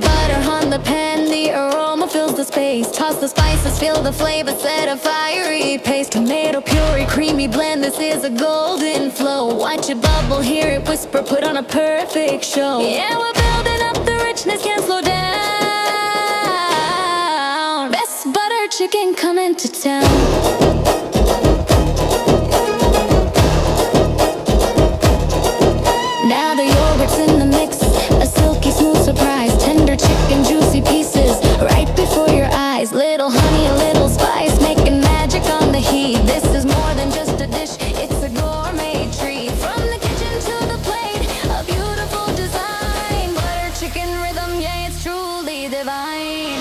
butter on the pan, the aroma fills the space. Toss the spices, feel the flavor, set a fiery pace. Tomato puree, creamy blend, this is a golden flow. Watch it bubble, hear it whisper, put on a perfect show. Yeah, we're building up the richness, can't slow down. Best butter chicken coming to town. Now the yogurt's in the mix, a silky smooth surprise. Tender chicken, juicy pieces, right before your eyes. Little honey, a little spice, making magic on the heat. This is more than just a dish, it's a gourmet treat. From the kitchen to the plate, a beautiful design. Butter chicken rhythm, yeah, it's truly divine.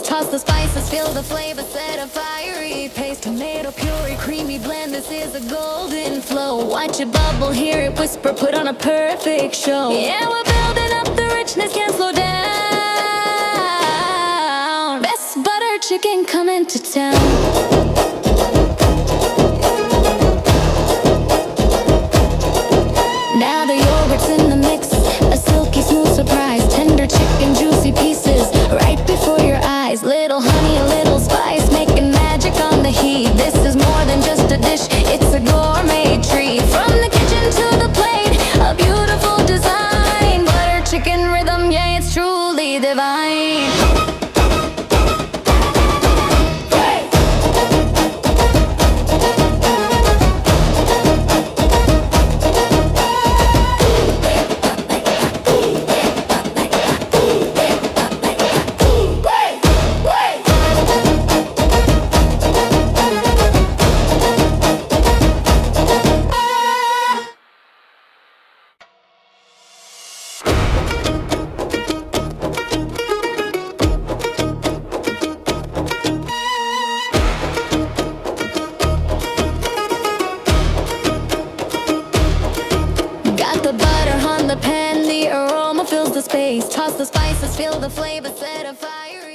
Toss the spices, feel the flavor, set a fiery pace. Tomato puree, creamy blend, this is a golden flow. Watch it bubble, hear it whisper, put on a perfect show. Yeah, we're building up the richness, can't slow down. Best butter chicken coming to town. Now the yogurt's in the mix, a silky smooth surprise. Tender chicken, juicy pieces, right before your eyes. Little honey, a little spice, making magic on the heat. This is more than just a dish, it's a gourmet treat. From the kitchen to the plate, a beautiful design. Butter chicken rhythm, yeah, it's truly divine. The pan, the aroma fills the space. Toss the spices, feel the flavor, set a fire.